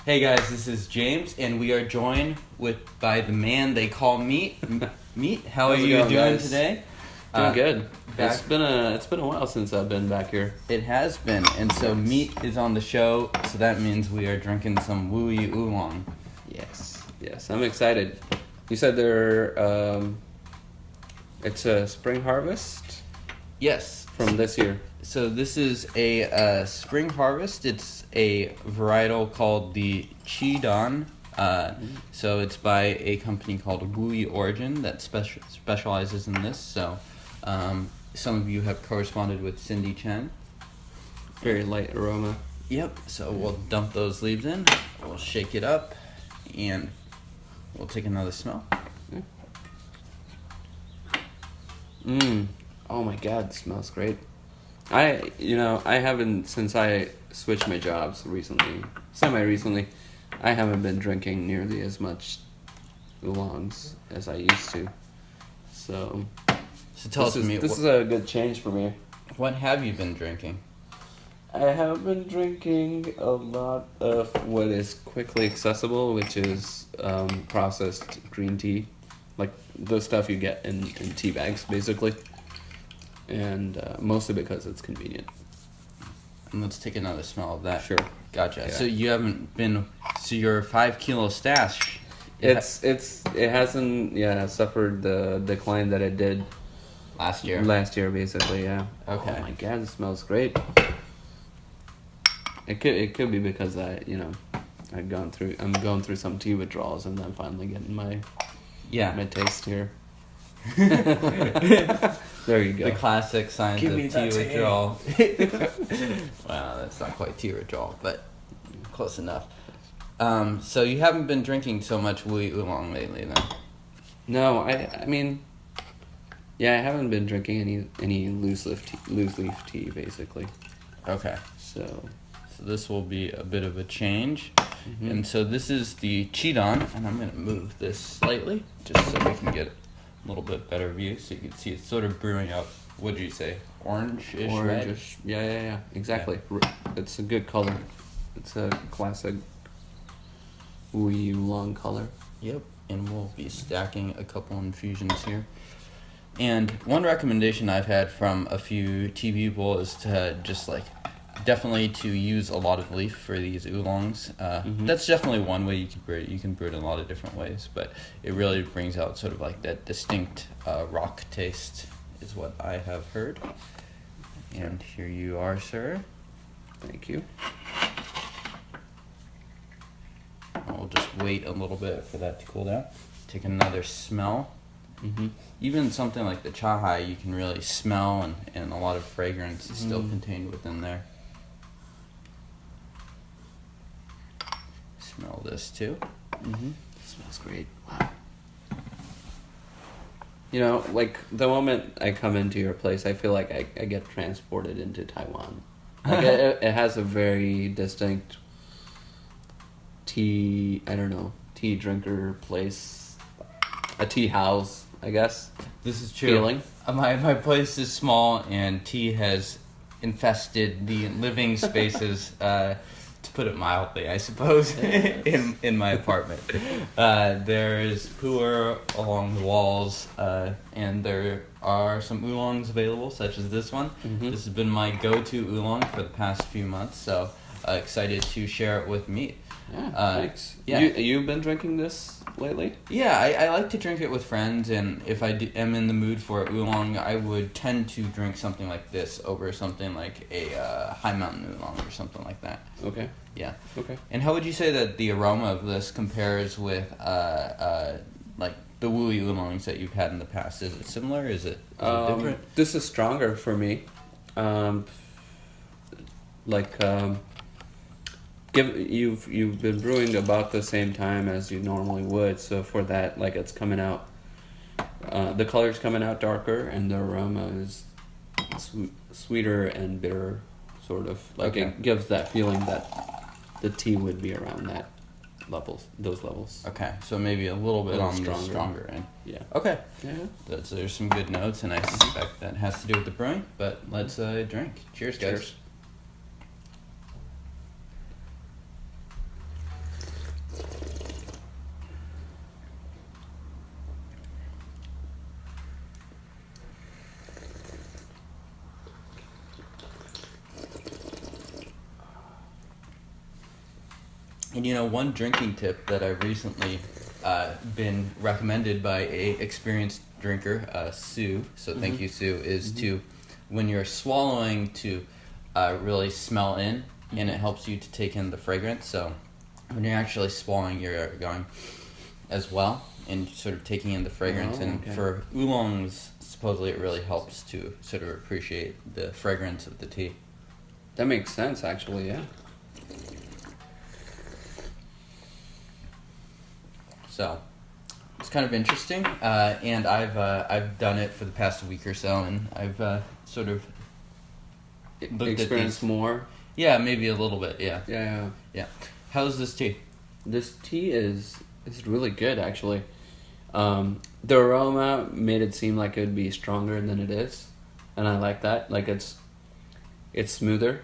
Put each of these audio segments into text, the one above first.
Hey guys, this is James, and we are joined by the man they call Meat. Meat, how are you doing today? Doing good. Back. It's been a while since I've been back here. It has been, and so Meat is on the show, so that means we are drinking some Wuyi Oolong. Yes, I'm excited. You said it's a spring harvest? Yes. From this year. So this is a spring harvest. It's a varietal called the Qidan. So it's by a company called WuyiOrigin that specializes in this. So some of you have corresponded with Cindy Chen. Very light aroma. Yep. So we'll dump those leaves in. We'll shake it up, and we'll take another smell. Oh my God, it smells great. I haven't, since I switched my jobs semi-recently, I haven't been drinking nearly as much oolongs as I used to. So tell us, this is a good change for me. What have you been drinking? I have been drinking a lot of what is quickly accessible, which is processed green tea, like the stuff you get in tea bags, basically. And mostly because it's convenient. And let's take another smell of that. Sure. Gotcha. Yeah. So you haven't been. So your 5 kilo stash. It hasn't suffered the decline that it did last year. Last year, basically, yeah. Okay. Oh my God, it smells great. It could be because I'm going through some tea withdrawals, and I'm finally getting my taste here. There you go. The classic signs Give of me tea that withdrawal. Wow, that's not quite tea withdrawal, but close enough. So you haven't been drinking so much Wuyi Oolong lately, then? No, I haven't been drinking any loose leaf tea, basically. Okay. So this will be a bit of a change. Mm-hmm. And so this is the Qidan, and I'm going to move this slightly just so we can get a little bit better view, so you can see it's sort of brewing up. What'd you say? Orange-ish, red? Yeah, exactly. Yeah. It's a good color. It's a classic Wuyi Oolong color. Yep, and we'll be stacking a couple infusions here. And one recommendation I've had from a few tea people is to just definitely to use a lot of leaf for these oolongs. That's definitely one way you can brew it. You can brew it in a lot of different ways, but it really brings out sort of like that distinct rock taste is what I have heard. And here you are, sir. Thank you. We'll just wait a little bit for that to cool down. Take another smell. Mm-hmm. Even something like the chahai, you can really smell, and a lot of fragrance is still contained within there. Smell this too. It smells great. Wow. Like the moment I come into your place, I feel like I get transported into Taiwan. Like it has a very distinct tea drinker place, a tea house, I guess. This is true. Feeling. My place is small, and tea has infested the living spaces, to put it mildly, I suppose, in my apartment. There is pu'er along the walls, and there are some oolongs available, such as this one. This has been my go-to oolong for the past few months, so excited to share it with Meat. Yeah, thanks. Yeah. You've been drinking this lately? Yeah, I like to drink it with friends, and if I am in the mood for oolong, I would tend to drink something like this over something like a High Mountain oolong or something like that. Okay. Yeah. Okay. And how would you say that the aroma of this compares with like the Wuyi oolongs that you've had in the past? Is it similar? Is it different? This is stronger for me. You've been brewing about the same time as you normally would, so for that, it's coming out. The color's coming out darker, and the aroma is sweeter and bitter, sort of. It gives that feeling that the tea would be around those levels. Okay, so maybe a little bit on the stronger end. Yeah. Okay. Yeah. There's some good notes, and I suspect that has to do with the brewing. But let's drink. Cheers, guys. Cheers. And one drinking tip that I've recently been recommended by a experienced drinker, Sue. So thank you, Sue. Is to when you're swallowing to really smell in, and it helps you to take in the fragrance. So when you're actually swallowing, you're going as well and sort of taking in the fragrance. For oolongs, supposedly it really helps to sort of appreciate the fragrance of the tea. That makes sense, actually. Yeah. So it's kind of interesting, and I've done it for the past week or so, and I've sort of experienced more. Yeah, maybe a little bit. Yeah. Yeah. How's this tea? This tea is really good, actually. The aroma made it seem like it would be stronger than it is, and I like that. Like it's smoother.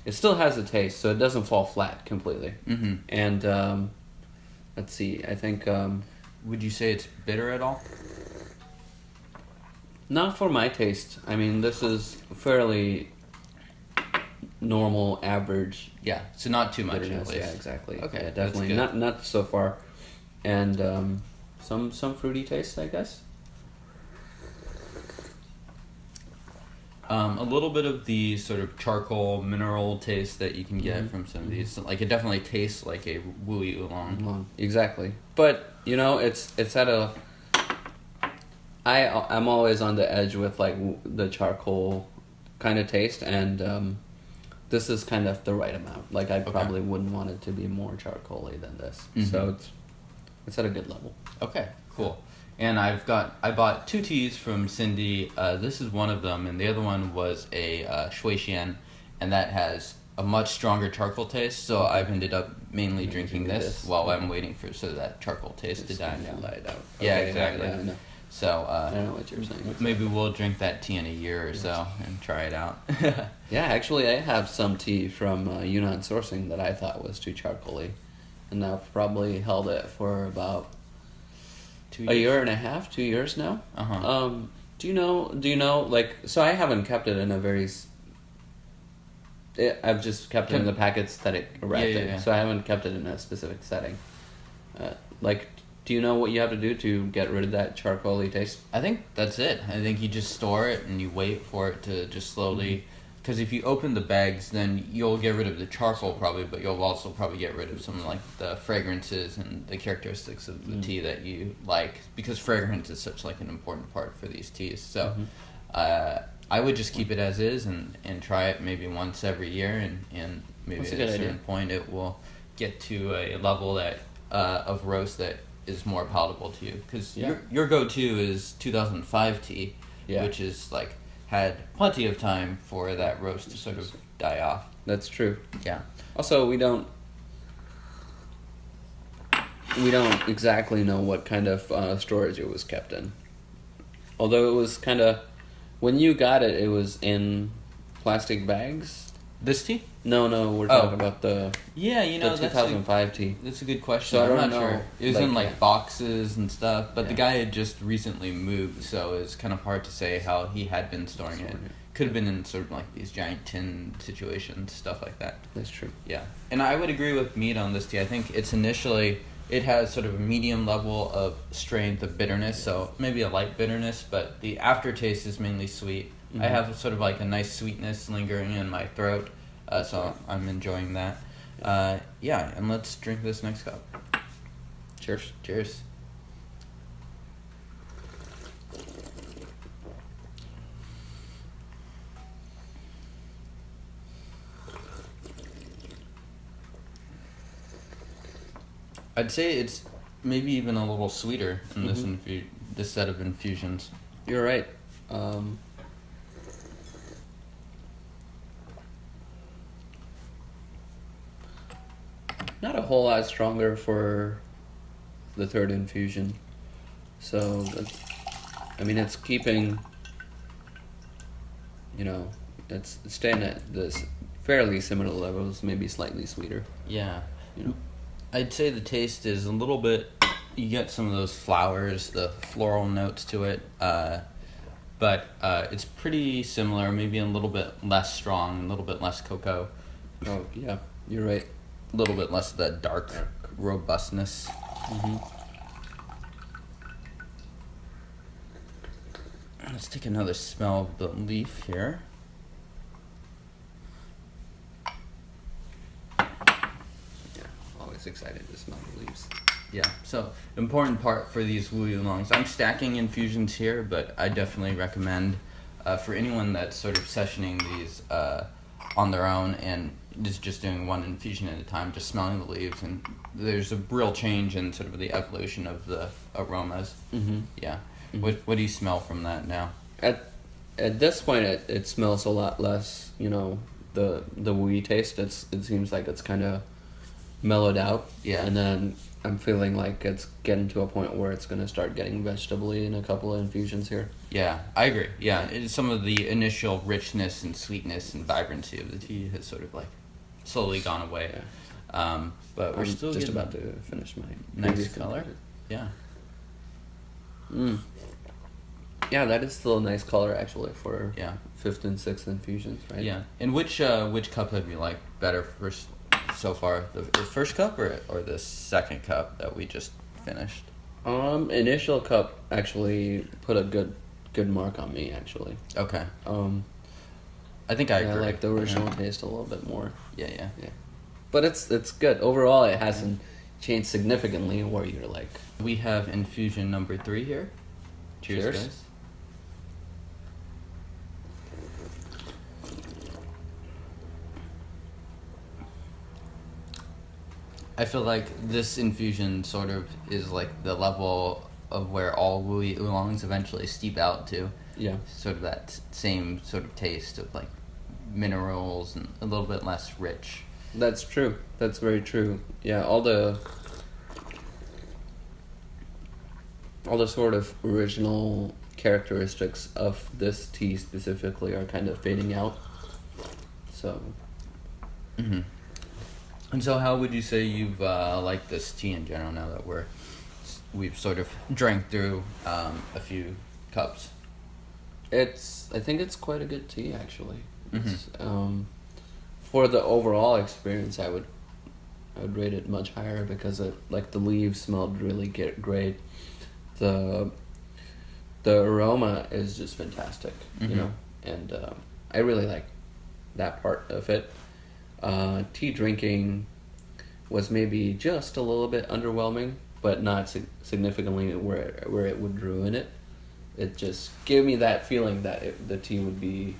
It still has a taste, so it doesn't fall flat completely. Mm-hmm. And let's see, I think... would you say it's bitter at all? Not for my taste. I mean, this is fairly normal, average. Yeah, so not too much bitterness. at least. Yeah, exactly. Okay, yeah, definitely not so far. And some fruity taste, I guess. A little bit of the sort of charcoal mineral taste that you can get from some of these. Like it definitely tastes like a Wuyi Oolong. Exactly. But it's at a. I'm always on the edge with like the charcoal kind of taste, and this is kind of the right amount. Like I probably wouldn't want it to be more charcoaly than this. So it's at a good level. Okay, cool. And I bought 2 teas from Cindy. This is one of them, and the other one was a Shui Xian, and that has a much stronger charcoal taste. So I've ended up mainly drinking this while I'm waiting for sort of that charcoal taste to die down. Yeah, exactly. Yeah, I know. So I know what you're saying. Maybe we'll drink that tea in a year or so and try it out. Yeah, actually, I have some tea from Yunnan sourcing that I thought was too charcoaly, and I've probably held it for about 2 years. a year and a half, 2 years now. Do you know, like, so I haven't kept it in a very, I've just kept it in the packets that it arrived in, so I haven't kept it in a specific setting. Like, do you know what you have to do to get rid of that charcoaly taste? I think that's it. I think you just store it and you wait for it to just slowly... Because if you open the bags, then you'll get rid of the charcoal probably, but you'll also probably get rid of some like the fragrances and the characteristics of the tea that you like, because fragrance is such like an important part for these teas. So I would just keep it as is and try it maybe once every year, and maybe at a certain point it will get to a level that of roast that is more palatable to you. Because your go-to is 2005 tea, which is like... had plenty of time for that roast to sort of die off. That's true. Yeah. Also, we don't exactly know what kind of storage it was kept in. Although it was kind of, when you got it, it was in plastic bags. This tea? No, we're talking about the the 2005 tea. That's a good question. So I'm not sure. It was in like boxes and stuff, but the guy had just recently moved, so it's kind of hard to say how he had been storing it. Could have been in sort of like these giant tin situations, stuff like that. That's true. Yeah, and I would agree with Mead on this tea. I think it has sort of a medium level of strength of bitterness, so maybe a light bitterness, but the aftertaste is mainly sweet. I have sort of like a nice sweetness lingering in my throat, so I'm enjoying that. And let's drink this next cup. Cheers. Cheers. I'd say it's maybe even a little sweeter in this set of infusions. You're right. Not a whole lot stronger for the third infusion. So, it's keeping, it's staying at this fairly similar levels, maybe slightly sweeter. Yeah. I'd say the taste is a little bit, you get some of those flowers, the floral notes to it, but it's pretty similar, maybe a little bit less strong, a little bit less cocoa. Oh, yeah. You're right. A little bit less of that dark robustness. Let's take another smell of the leaf here. Yeah, always excited to smell the leaves. Yeah, so important part for these Wuyi Oolongs. I'm stacking infusions here, but I definitely recommend for anyone that's sort of sessioning these on their own and is just doing one infusion at a time, just smelling the leaves, and there's a real change in sort of the evolution of the aromas. Yeah. What do you smell from that now? At this point, it smells a lot less. You know, the Wuyi taste. It seems like it's kind of mellowed out. Yeah. And then I'm feeling like it's getting to a point where it's going to start getting vegetable-y in a couple of infusions here. Yeah, I agree. Yeah, some of the initial richness and sweetness and vibrancy of the tea has sort of like slowly gone away. Yeah. But we're still just getting about to finish my nice color. Yeah. Yeah, that is still a nice color actually for Yeah. 5th and 6th infusions, right? Yeah. And which cup have you liked better first so far? The first cup or the second cup that we just finished? Initial cup actually put a good mark on me actually. Okay. I think I agree. I like the original taste a little bit more. Yeah. But it's good. Overall, it hasn't changed significantly where you're like... We have infusion number 3 here. Cheers. Guys. I feel like this infusion sort of is like the level of where all Wuyi Oolongs eventually steep out to. Yeah. Sort of that same sort of taste of like minerals and a little bit less rich. That's true. That's very true. Yeah, all the sort of original characteristics of this tea specifically are kind of fading out. So. And so, how would you say you've liked this tea in general now that we've sort of drank through a few cups? I think it's quite a good tea actually. It's, for the overall experience, I would rate it much higher because the leaves smelled really great. The aroma is just fantastic, you know, and I really like that part of it. Tea drinking was maybe just a little bit underwhelming, but not significantly where it would ruin it. It just gave me that feeling that the tea would be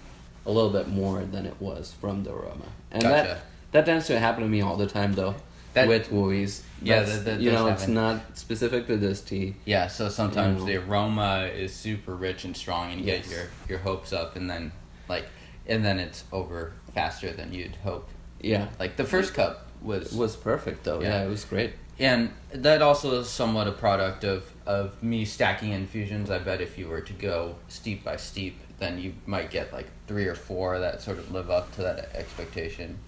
a little bit more than it was from the aroma. And Gotcha. that tends to happen to me all the time though, with Wuyis. Yeah, that you know, does it's happen. not specific to this tea. Yeah, so sometimes the aroma is super rich and strong, and you Yes. get your hopes up, and then it's over faster than you'd hope. Yeah. Like the first cup It was perfect though. Yeah. Yeah, it was great. And that also is somewhat a product of me stacking infusions. I bet if you were to go steep by steep, then you might get like 3 or 4 that sort of live up to that expectation.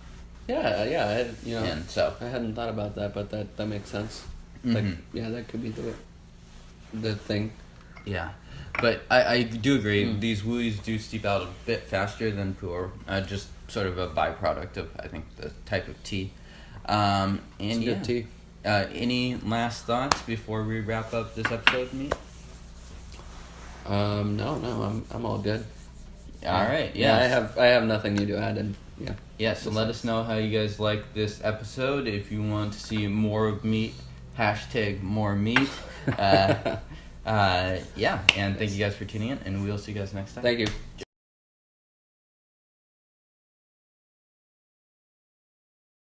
Yeah, And so I hadn't thought about that, but that makes sense. Like, that could be the thing. yeah, but I do agree. These Wuyis do steep out a bit faster than Pu'er. Just sort of a byproduct of, I think, the type of tea. And It's a good tea. Any last thoughts before we wrap up this episode, Meat? No, I'm all good. All right, I have nothing new to add, and so let us know how you guys like this episode. If you want to see more of Meat, #more meat. And thank you guys for tuning in, and we'll see you guys next time. Thank you.